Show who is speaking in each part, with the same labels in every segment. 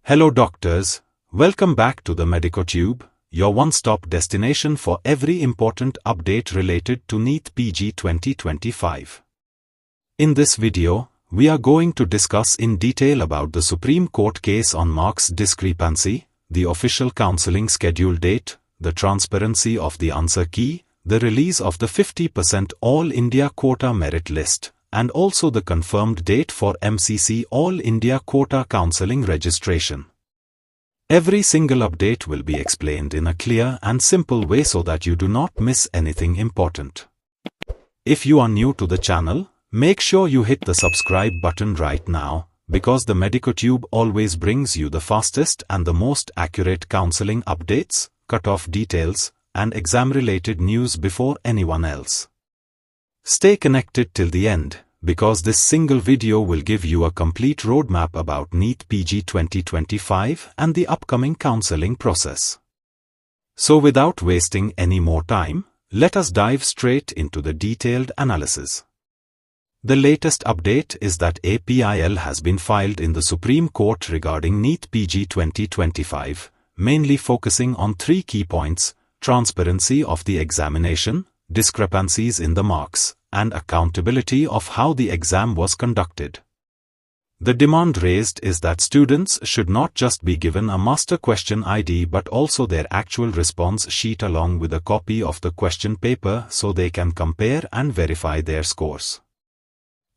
Speaker 1: Hello doctors, welcome back to the MedicoTube, your one-stop destination for every important update related to NEET PG 2025. In this video, we are going to discuss in detail about the Supreme Court case on marks discrepancy, the official counselling schedule date, the transparency of the answer key, the release of the 50% All India Quota merit list, and also the confirmed date for MCC All India Quota counselling registration. Every single update will be explained in a clear and simple way so that you do not miss anything important. If you are new to the channel, make sure you hit the subscribe button right now, because the MedicoTube always brings you the fastest and the most accurate counselling updates, cutoff details, and exam-related news before anyone else. Stay connected till the end, because this single video will give you a complete roadmap about NEET PG 2025 and the upcoming counselling process. So without wasting any more time, let us dive straight into the detailed analysis. The latest update is that APIL has been filed in the Supreme Court regarding NEET PG 2025, mainly focusing on three key points: transparency of the examination, discrepancies in the marks, and accountability of how the exam was conducted. The demand raised is that students should not just be given a master question ID but also their actual response sheet along with a copy of the question paper so they can compare and verify their scores.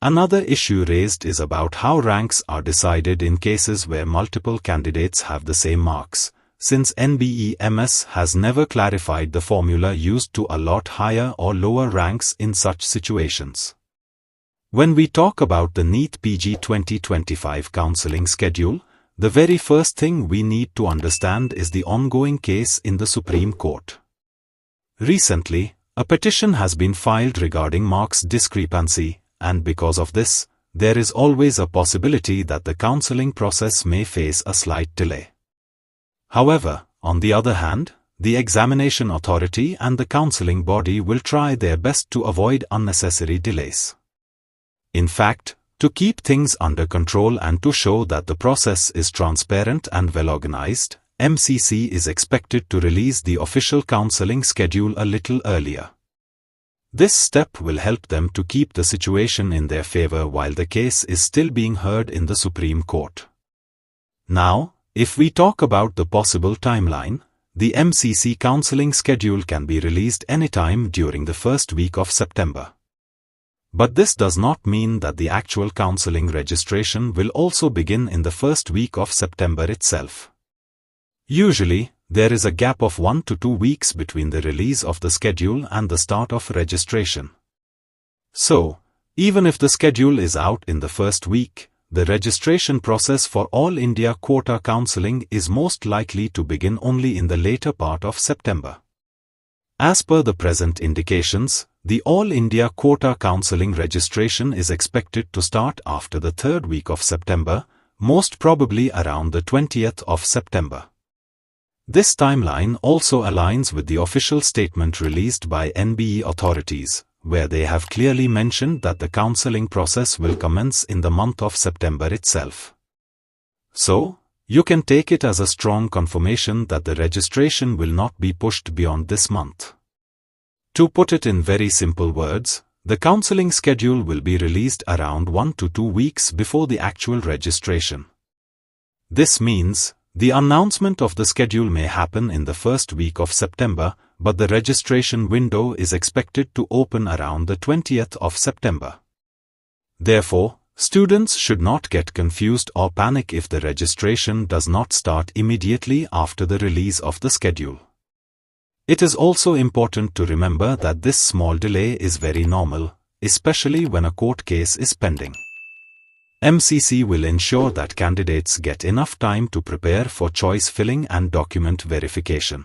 Speaker 1: Another issue raised is about how ranks are decided in cases where multiple candidates have the same marks, since NBEMS has never clarified the formula used to allot higher or lower ranks in such situations. When we talk about the NEET PG 2025 counselling schedule, the very first thing we need to understand is the ongoing case in the Supreme Court. Recently, a petition has been filed regarding marks discrepancy, and because of this, there is always a possibility that the counselling process may face a slight delay. However, on the other hand, the examination authority and the counselling body will try their best to avoid unnecessary delays. In fact, to keep things under control and to show that the process is transparent and well organized, MCC is expected to release the official counselling schedule a little earlier. This step will help them to keep the situation in their favor while the case is still being heard in the Supreme Court. Now, if we talk about the possible timeline, the MCC counselling schedule can be released anytime during the first week of September. But this does not mean that the actual counselling registration will also begin in the first week of September itself. Usually, there is a gap of 1 to 2 weeks between the release of the schedule and the start of registration. So, even if the schedule is out in the first week, the registration process for All India Quota counselling is most likely to begin only in the later part of September. As per the present indications, the All India Quota counselling registration is expected to start after the third week of September, most probably around the 20th of September. This timeline also aligns with the official statement released by NBE authorities, where they have clearly mentioned that the counselling process will commence in the month of September itself. So, you can take it as a strong confirmation that the registration will not be pushed beyond this month. To put it in very simple words, the counselling schedule will be released around 1 to 2 weeks before the actual registration. This means, the announcement of the schedule may happen in the first week of September, but the registration window is expected to open around the 20th of September. Therefore, students should not get confused or panic if the registration does not start immediately after the release of the schedule. It is also important to remember that this small delay is very normal, especially when a court case is pending. MCC will ensure that candidates get enough time to prepare for choice filling and document verification.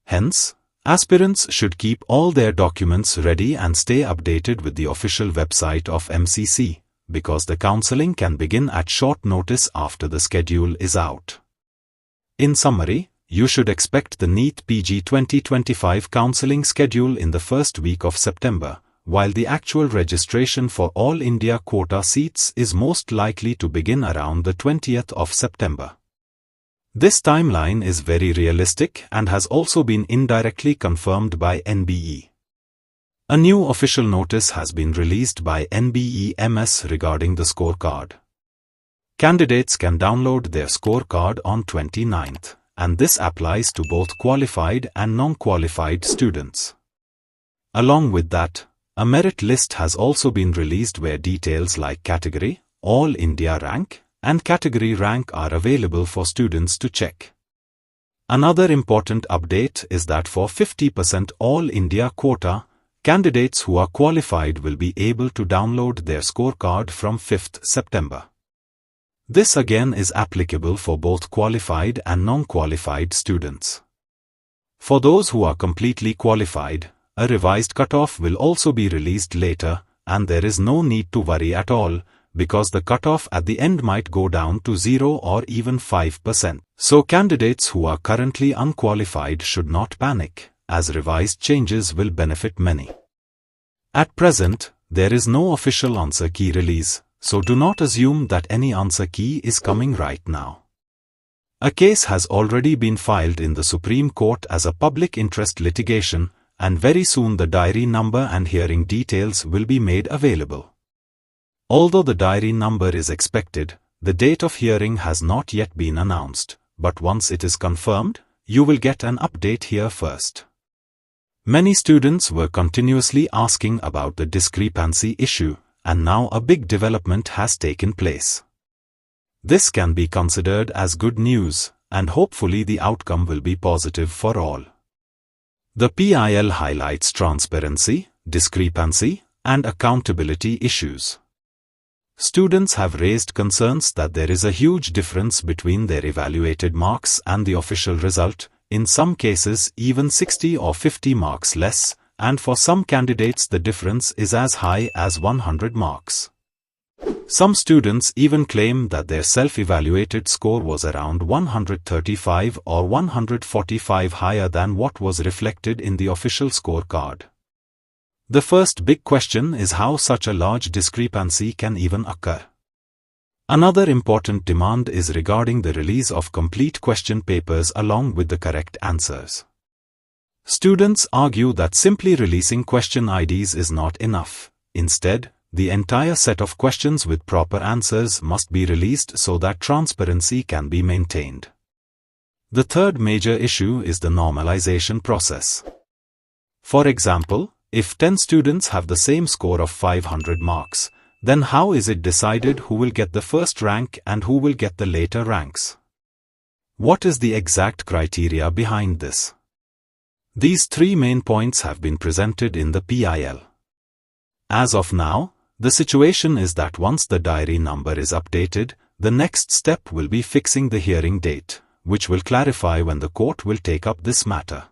Speaker 1: Hence, aspirants should keep all their documents ready and stay updated with the official website of MCC, because the counselling can begin at short notice after the schedule is out. In summary, you should expect the NEET PG 2025 counselling schedule in the first week of September, while the actual registration for All India Quota seats is most likely to begin around the 20th of September. This timeline is very realistic and has also been indirectly confirmed by NBE. A new official notice has been released by NBE MS regarding the scorecard. Candidates can download their scorecard on 29th, and this applies to both qualified and non-qualified students. Along with that, a merit list has also been released where details like category, All India rank, and category rank are available for students to check. Another important update is that for 50% All India quota, candidates who are qualified will be able to download their scorecard from 5th September. This again is applicable for both qualified and non-qualified students. For those who are completely qualified, a revised cutoff will also be released later, and there is no need to worry at all, because the cutoff at the end might go down to 0 or even 5%. So candidates who are currently unqualified should not panic, as revised changes will benefit many. At present, there is no official answer key release, so do not assume that any answer key is coming right now. A case has already been filed in the Supreme Court as a public interest litigation, and very soon the diary number and hearing details will be made available. Although the diary number is expected, the date of hearing has not yet been announced, but once it is confirmed, you will get an update here first. Many students were continuously asking about the discrepancy issue, and now a big development has taken place. This can be considered as good news, and hopefully the outcome will be positive for all. The PIL highlights transparency, discrepancy, and accountability issues. Students have raised concerns that there is a huge difference between their evaluated marks and the official result, in some cases even 60 or 50 marks less, and for some candidates the difference is as high as 100 marks. Some students even claim that their self-evaluated score was around 135 or 145 higher than what was reflected in the official scorecard. The first big question is how such a large discrepancy can even occur. Another important demand is regarding the release of complete question papers along with the correct answers. Students argue that simply releasing question IDs is not enough. Instead, the entire set of questions with proper answers must be released so that transparency can be maintained. The third major issue is the normalization process. For example, if 10 students have the same score of 500 marks, then how is it decided who will get the first rank and who will get the later ranks? What is the exact criteria behind this? These three main points have been presented in the PIL. As of now, the situation is that once the diary number is updated, the next step will be fixing the hearing date, which will clarify when the court will take up this matter.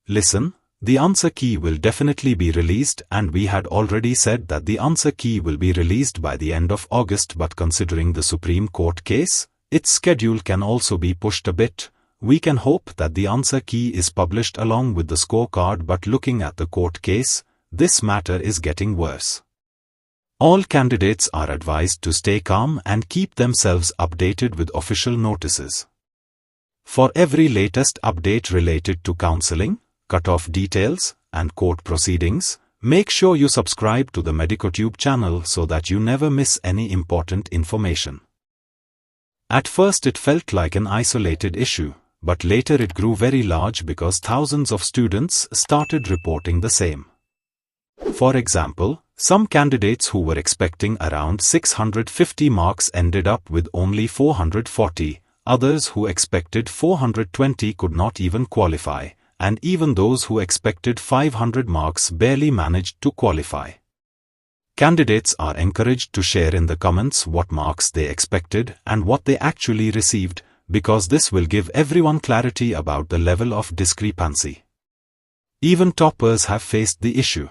Speaker 1: Listen. The answer key will definitely be released, and we had already said that the answer key will be released by the end of August, but considering the Supreme Court case, its schedule can also be pushed a bit. We can hope that the answer key is published along with the scorecard, but looking at the court case, this matter is getting worse. All candidates are advised to stay calm and keep themselves updated with official notices. For every latest update related to counseling, cutoff details, and court proceedings, make sure you subscribe to the MedicoTube channel so that you never miss any important information. At first it felt like an isolated issue, but later it grew very large because thousands of students started reporting the same. For example, some candidates who were expecting around 650 marks ended up with only 440, others who expected 420 could not even qualify, and even those who expected 500 marks barely managed to qualify. Candidates are encouraged to share in the comments what marks they expected and what they actually received, because this will give everyone clarity about the level of discrepancy. Even toppers have faced the issue.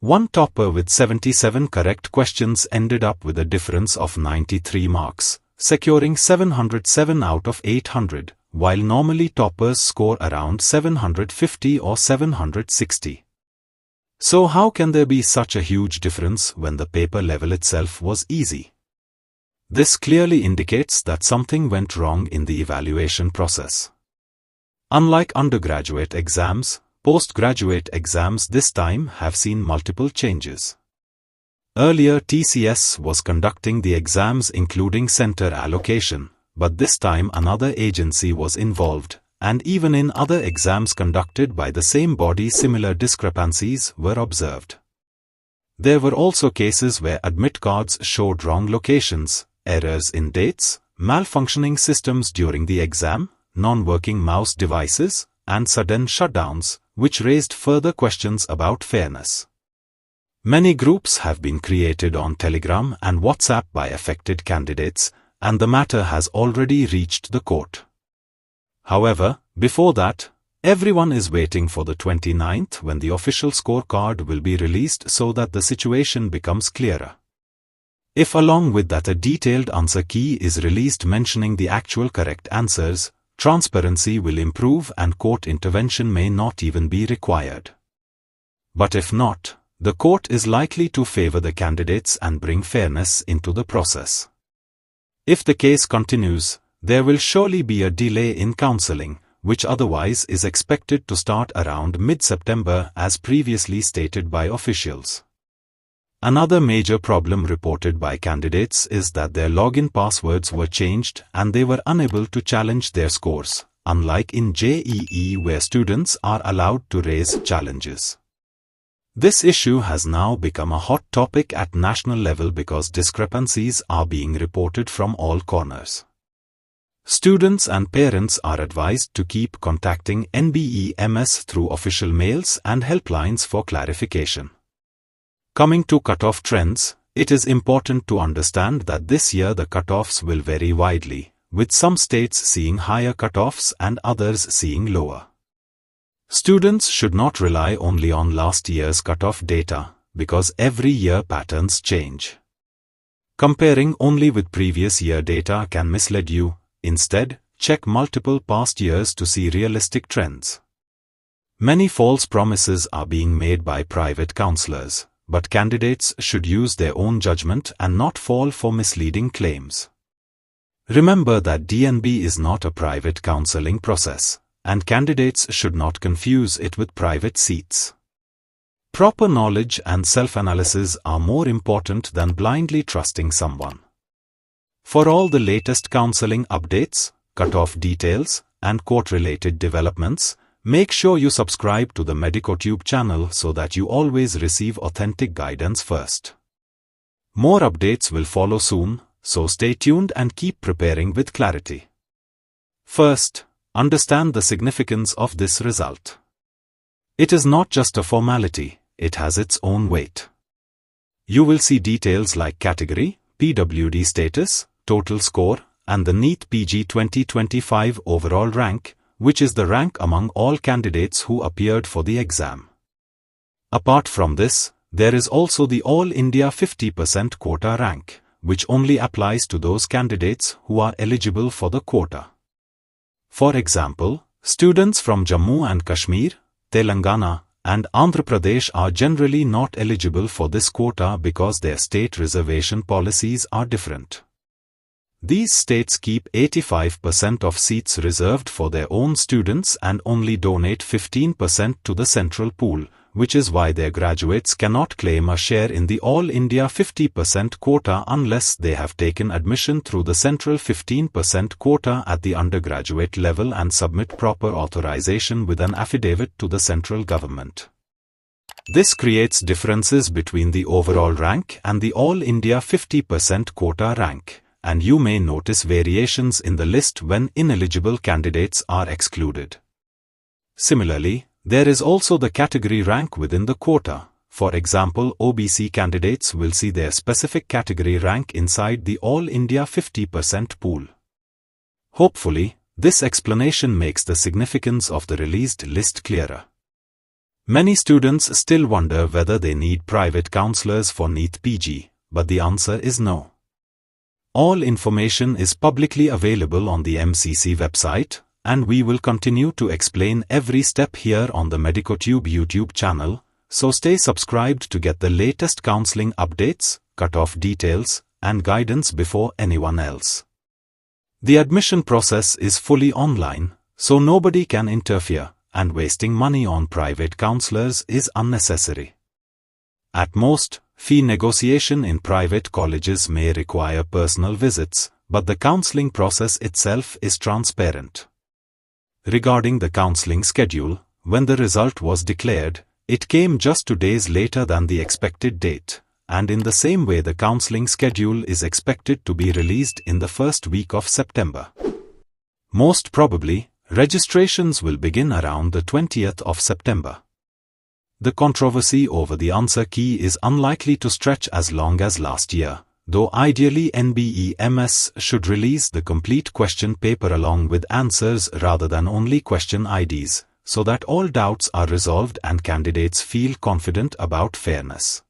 Speaker 1: One topper with 77 correct questions ended up with a difference of 93 marks, securing 707 out of 800. While normally toppers score around 750 or 760. So how can there be such a huge difference when the paper level itself was easy? This clearly indicates that something went wrong in the evaluation process. Unlike undergraduate exams, postgraduate exams this time have seen multiple changes. Earlier TCS was conducting the exams including center allocation, but this time another agency was involved, and even in other exams conducted by the same body similar discrepancies were observed. There were also cases where admit cards showed wrong locations, errors in dates, malfunctioning systems during the exam, non-working mouse devices, and sudden shutdowns, which raised further questions about fairness. Many groups have been created on Telegram and WhatsApp by affected candidates, and the matter has already reached the court. However, before that, everyone is waiting for the 29th when the official scorecard will be released so that the situation becomes clearer. If along with that a detailed answer key is released mentioning the actual correct answers, transparency will improve and court intervention may not even be required. But if not, the court is likely to favor the candidates and bring fairness into the process. If the case continues, there will surely be a delay in counseling, which otherwise is expected to start around mid-September as previously stated by officials. Another major problem reported by candidates is that their login passwords were changed and they were unable to challenge their scores, unlike in JEE where students are allowed to raise challenges. This issue has now become a hot topic at national level because discrepancies are being reported from all corners. Students and parents are advised to keep contacting NBEMS through official mails and helplines for clarification. Coming to cutoff trends, it is important to understand that this year the cutoffs will vary widely, with some states seeing higher cutoffs and others seeing lower. Students should not rely only on last year's cutoff data, because every year patterns change. Comparing only with previous year data can mislead you. Instead, check multiple past years to see realistic trends. Many false promises are being made by private counselors, but candidates should use their own judgment and not fall for misleading claims. Remember that DNB is not a private counseling process, and candidates should not confuse it with private seats. Proper knowledge and self-analysis are more important than blindly trusting someone. For all the latest counseling updates, cutoff details, and court-related developments, make sure you subscribe to the MedicoTube channel so that you always receive authentic guidance first. More updates will follow soon, so stay tuned and keep preparing with clarity. First, understand the significance of this result. It is not just a formality, it has its own weight. You will see details like category, PWD status, total score, and the NEET PG 2025 overall rank, which is the rank among all candidates who appeared for the exam. Apart from this, there is also the All India 50% quota rank, which only applies to those candidates who are eligible for the quota. For example, students from Jammu and Kashmir, Telangana, and Andhra Pradesh are generally not eligible for this quota because their state reservation policies are different. These states keep 85% of seats reserved for their own students and only donate 15% to the central pool, which is why their graduates cannot claim a share in the All India 50% quota unless they have taken admission through the central 15% quota at the undergraduate level and submit proper authorization with an affidavit to the central government. This creates differences between the overall rank and the All India 50% quota rank, and you may notice variations in the list when ineligible candidates are excluded. Similarly, there is also the category rank within the quota. For example, OBC candidates will see their specific category rank inside the All India 50% pool. Hopefully, this explanation makes the significance of the released list clearer. Many students still wonder whether they need private counselors for NEET PG, but the answer is no. All information is publicly available on the MCC website, and we will continue to explain every step here on the MedicoTube YouTube channel, so stay subscribed to get the latest counseling updates, cutoff details, and guidance before anyone else. The admission process is fully online, so nobody can interfere, and wasting money on private counselors is unnecessary. At most, fee negotiation in private colleges may require personal visits, but the counseling process itself is transparent. Regarding the counseling schedule, when the result was declared, it came just 2 days later than the expected date, and in the same way the counseling schedule is expected to be released in the first week of September. Most probably, registrations will begin around the 20th of September. The controversy over the answer key is unlikely to stretch as long as last year, though ideally NBEMS should release the complete question paper along with answers rather than only question IDs, so that all doubts are resolved and candidates feel confident about fairness.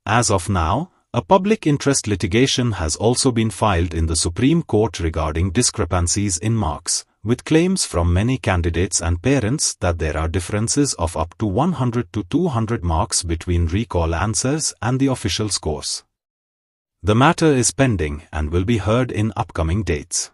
Speaker 1: As of now, a public interest litigation has also been filed in the Supreme Court regarding discrepancies in marks, with claims from many candidates and parents that there are differences of up to 100 to 200 marks between recall answers and the official scores. The matter is pending and will be heard in upcoming dates.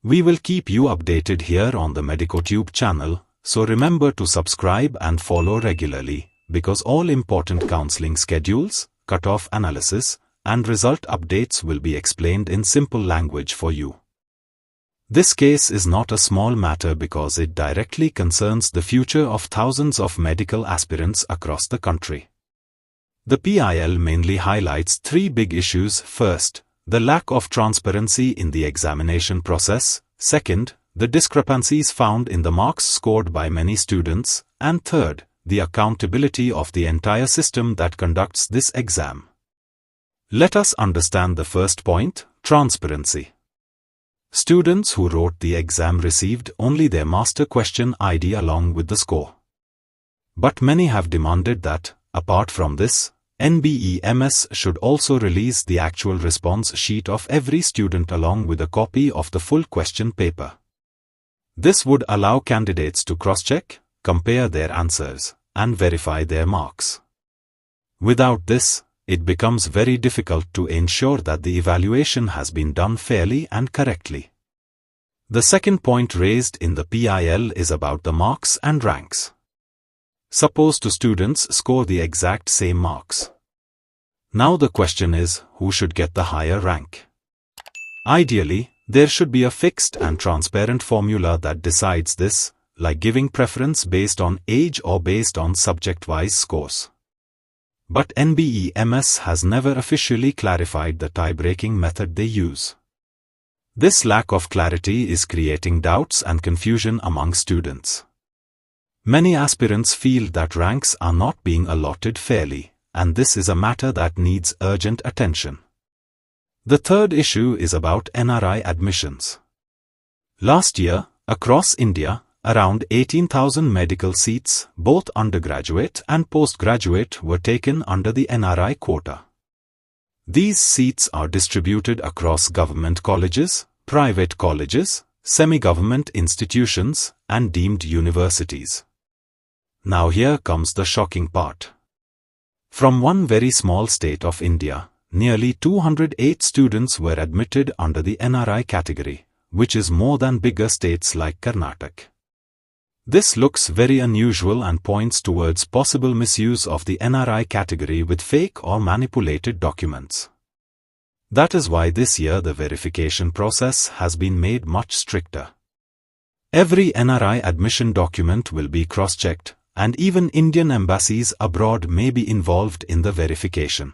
Speaker 1: We will keep you updated here on the MedicoTube channel, so remember to subscribe and follow regularly, because all important counseling schedules, cutoff analysis, and result updates will be explained in simple language for you. This case is not a small matter because it directly concerns the future of thousands of medical aspirants across the country. The PIL mainly highlights 3 big issues. First, the lack of transparency in the examination process. Second, the discrepancies found in the marks scored by many students. And third, the accountability of the entire system that conducts this exam. Let us understand the first point, transparency. Students who wrote the exam received only their master question ID along with the score. But many have demanded that, apart from this, NBEMS should also release the actual response sheet of every student along with a copy of the full question paper. This would allow candidates to cross-check, compare their answers, and verify their marks. Without this, it becomes very difficult to ensure that the evaluation has been done fairly and correctly. The second point raised in the PIL is about the marks and ranks. Suppose 2 students score the exact same marks. Now the question is, who should get the higher rank? Ideally, there should be a fixed and transparent formula that decides this, like giving preference based on age or based on subject-wise scores. But NBEMS has never officially clarified the tie-breaking method they use. This lack of clarity is creating doubts and confusion among students. Many aspirants feel that ranks are not being allotted fairly, and this is a matter that needs urgent attention. The third issue is about NRI admissions. Last year, across India, around 18,000 medical seats, both undergraduate and postgraduate, were taken under the NRI quota. These seats are distributed across government colleges, private colleges, semi-government institutions, and deemed universities. Now here comes the shocking part. From one very small state of India, nearly 208 students were admitted under the NRI category, which is more than bigger states like Karnataka. This looks very unusual and points towards possible misuse of the NRI category with fake or manipulated documents. That is why this year the verification process has been made much stricter. Every NRI admission document will be cross-checked, and even Indian embassies abroad may be involved in the verification.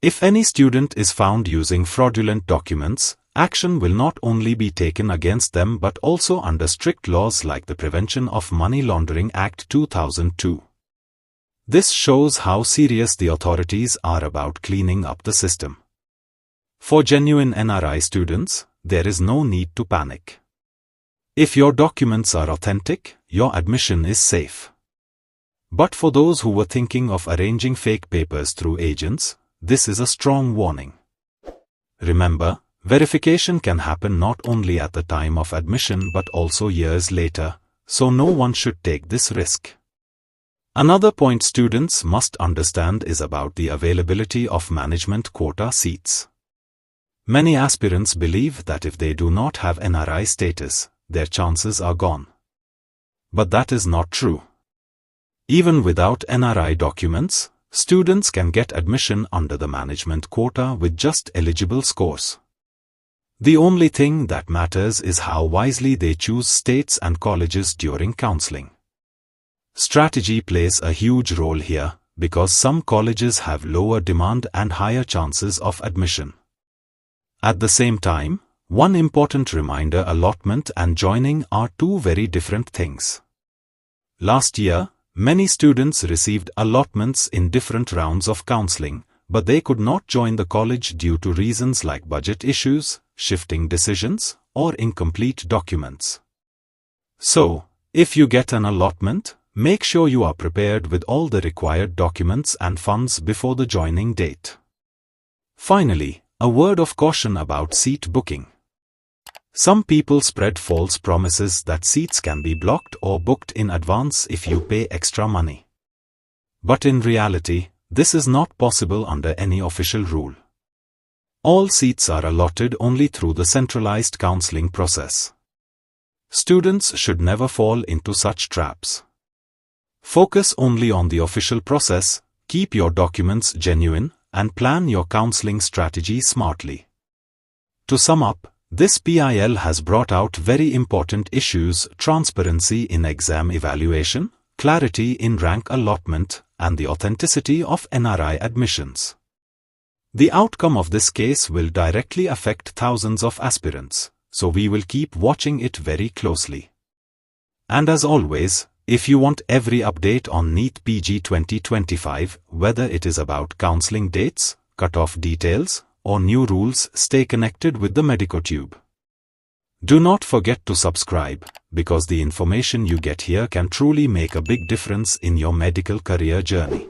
Speaker 1: If any student is found using fraudulent documents, action will not only be taken against them but also under strict laws like the Prevention of Money Laundering Act 2002. This shows how serious the authorities are about cleaning up the system. For genuine NRI students, there is no need to panic. If your documents are authentic, your admission is safe. But for those who were thinking of arranging fake papers through agents, this is a strong warning. Remember, verification can happen not only at the time of admission but also years later, so no one should take this risk. Another point students must understand is about the availability of management quota seats. Many aspirants believe that if they do not have NRI status, their chances are gone. But that is not true. Even without NRI documents, students can get admission under the management quota with just eligible scores. The only thing that matters is how wisely they choose states and colleges during counseling. Strategy plays a huge role here, because some colleges have lower demand and higher chances of admission. At the same time, one important reminder: allotment and joining are two very different things. Last year, many students received allotments in different rounds of counseling, but they could not join the college due to reasons like budget issues, shifting decisions, or incomplete documents. So, if you get an allotment, make sure you are prepared with all the required documents and funds before the joining date. Finally, a word of caution about seat booking. Some people spread false promises that seats can be blocked or booked in advance if you pay extra money. But in reality, this is not possible under any official rule. All seats are allotted only through the centralized counseling process. Students should never fall into such traps. Focus only on the official process, keep your documents genuine, and plan your counseling strategy smartly. To sum up, this PIL has brought out very important issues: transparency in exam evaluation, clarity in rank allotment, and the authenticity of NRI admissions. The outcome of this case will directly affect thousands of aspirants, so we will keep watching it very closely. And as always, if you want every update on NEET PG 2025, whether it is about counseling dates, cutoff details, or new rules, stay connected with the MedicoTube. Do not forget to subscribe, because the information you get here can truly make a big difference in your medical career journey.